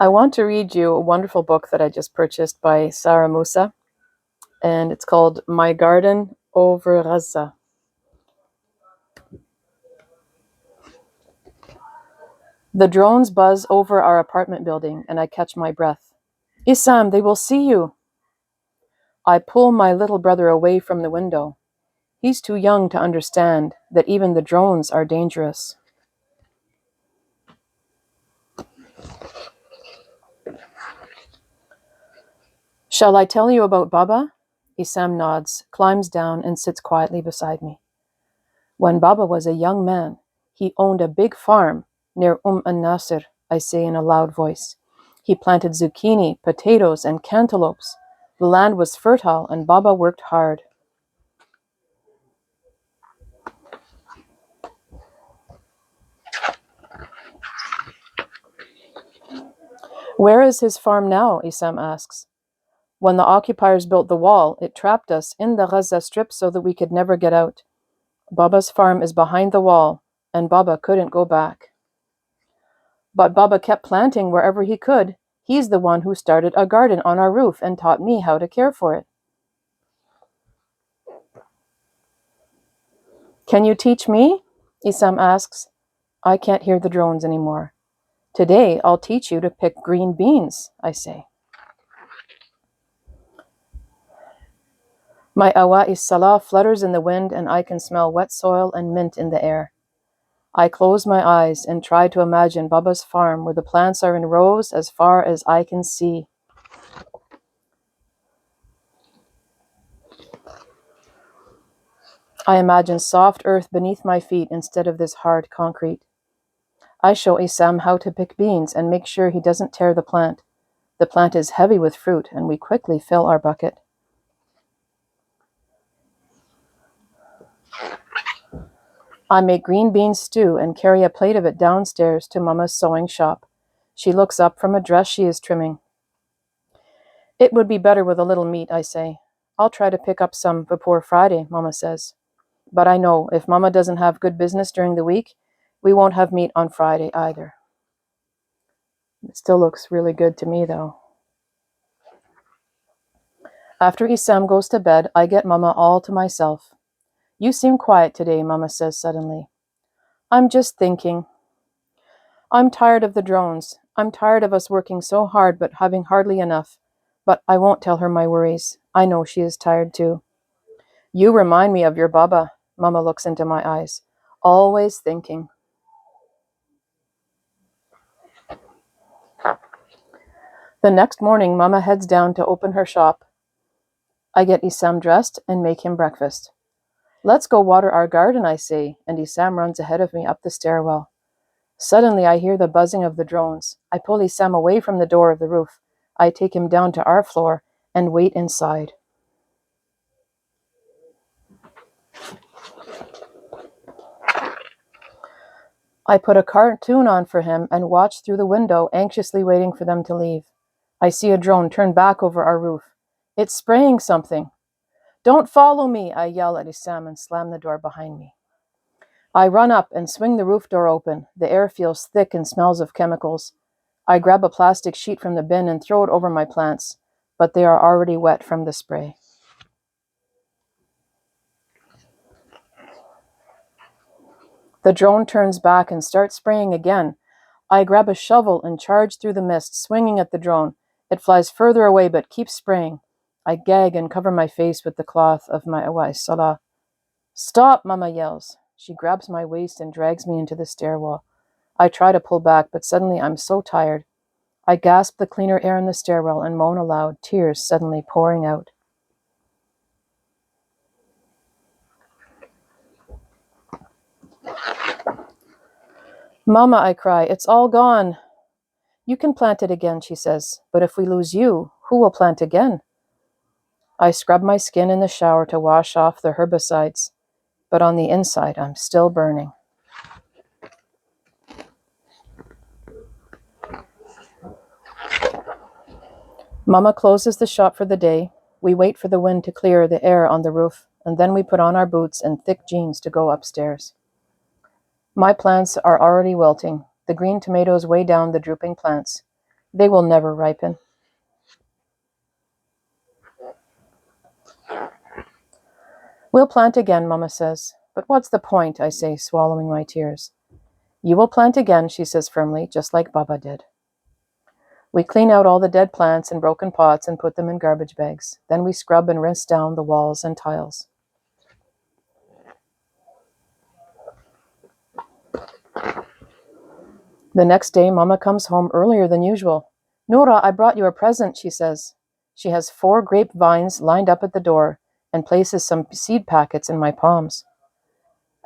I want to read you a wonderful book that I just purchased by Musa, and it's called My Garden over Gaza. The drones buzz over our apartment building, and I catch my breath. Isam, they will see you. I pull my little brother away from the window. He's too young to understand that even the drones are dangerous. Shall I tell you about Baba? Isam nods, climbs down, and sits quietly beside me. When Baba was a young man, he owned a big farm near an-Nasir, I say in a loud voice. He planted zucchini, potatoes, and cantaloupes. The land was fertile, and Baba worked hard. Where is his farm now? Isam asks. When the occupiers built the wall, it trapped us in the Gaza Strip so that we could never get out. Baba's farm is behind the wall, and Baba couldn't go back. But Baba kept planting wherever he could. He's the one who started a garden on our roof and taught me how to care for it. Can you teach me? Isam asks. I can't hear the drones anymore. Today, I'll teach you to pick green beans, I say. My awa'is salah flutters in the wind, and I can smell wet soil and mint in the air. I close my eyes and try to imagine Baba's farm where the plants are in rows as far as I can see. I imagine soft earth beneath my feet instead of this hard concrete. I show Isam how to pick beans and make sure he doesn't tear the plant. The plant is heavy with fruit, and we quickly fill our bucket. I make green bean stew and carry a plate of it downstairs to Mama's sewing shop. She looks up from a dress she is trimming. It would be better with a little meat, I say. I'll try to pick up some before Friday, Mama says. But I know if Mama doesn't have good business during the week, we won't have meat on Friday either. It still looks really good to me, though. After Isam goes to bed, I get Mama all to myself. You seem quiet today, Mama says suddenly. I'm just thinking. I'm tired of the drones. I'm tired of us working so hard but having hardly enough. But I won't tell her my worries. I know she is tired too. You remind me of your Baba, Mama looks into my eyes. Always thinking. The next morning, Mama heads down to open her shop. I get Isam dressed and make him breakfast. Let's go water our garden, I say, and Isam runs ahead of me up the stairwell. Suddenly, I hear the buzzing of the drones. I pull Isam away from the door of the roof. I take him down to our floor and wait inside. I put a cartoon on for him and watch through the window, anxiously waiting for them to leave. I see a drone turn back over our roof. It's spraying something. Don't follow me, I yell at Isam and slam the door behind me. I run up and swing the roof door open. The air feels thick and smells of chemicals. I grab a plastic sheet from the bin and throw it over my plants, but they are already wet from the spray. The drone turns back and starts spraying again. I grab a shovel and charge through the mist, swinging at the drone. It flies further away but keeps spraying. I gag and cover my face with the cloth of my awais salah. Stop, Mama yells. She grabs my waist and drags me into the stairwell. I try to pull back, but suddenly I'm so tired. I gasp the cleaner air in the stairwell and moan aloud, tears suddenly pouring out. Mama, I cry, it's all gone. You can plant it again, she says, but if we lose you, who will plant again? I scrub my skin in the shower to wash off the herbicides, but on the inside, I'm still burning. Mama closes the shop for the day. We wait for the wind to clear the air on the roof, and then we put on our boots and thick jeans to go upstairs. My plants are already wilting. The green tomatoes weigh down the drooping plants. They will never ripen. We'll plant again, Mama says. But what's the point, I say, swallowing my tears. You will plant again, she says firmly, just like Baba did. We clean out all the dead plants and broken pots and put them in garbage bags. Then we scrub and rinse down the walls and tiles. The next day, Mama comes home earlier than usual. Nora, I brought you a present, she says. She has 4 grapevines lined up at the door and places some seed packets in my palms.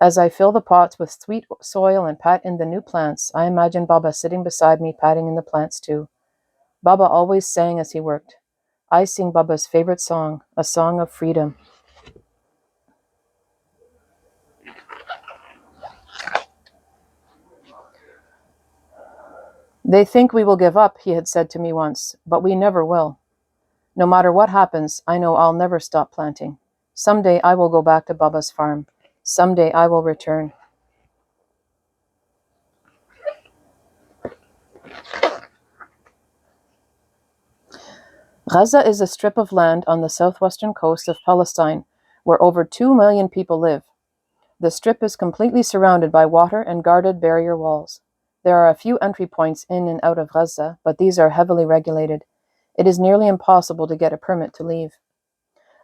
As I fill the pots with sweet soil and pat in the new plants, I imagine Baba sitting beside me, patting in the plants too. Baba always sang as he worked. I sing Baba's favorite song, a song of freedom. They think we will give up, he had said to me once, but we never will. No matter what happens, I know I'll never stop planting. Someday I will go back to Baba's farm. Someday I will return. Gaza is a strip of land on the southwestern coast of Palestine, where over 2 million people live. The strip is completely surrounded by water and guarded barrier walls. There are a few entry points in and out of Gaza, but these are heavily regulated. It is nearly impossible to get a permit to leave.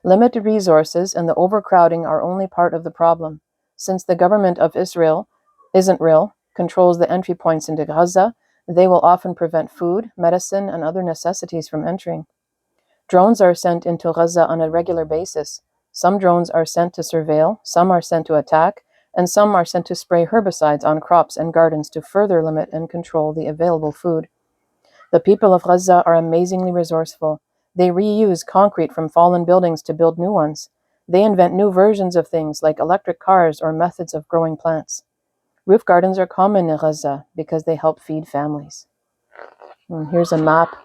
Limited resources and the overcrowding are only part of the problem. Since the government of Israel controls the entry points into Gaza, they will often prevent food, medicine, and other necessities from entering. Drones are sent into Gaza on a regular basis. Some drones are sent to surveil, some are sent to attack, and some are sent to spray herbicides on crops and gardens to further limit and control the available food. The people of Gaza are amazingly resourceful. They reuse concrete from fallen buildings to build new ones. They invent new versions of things like electric cars or methods of growing plants. Roof gardens are common in Gaza because they help feed families. And here's a map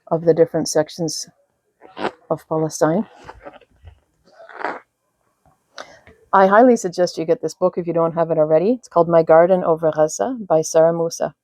of the different sections of Palestine. I highly suggest you get this book if you don't have it already. It's called My Garden Over Gaza by Sarah Musa.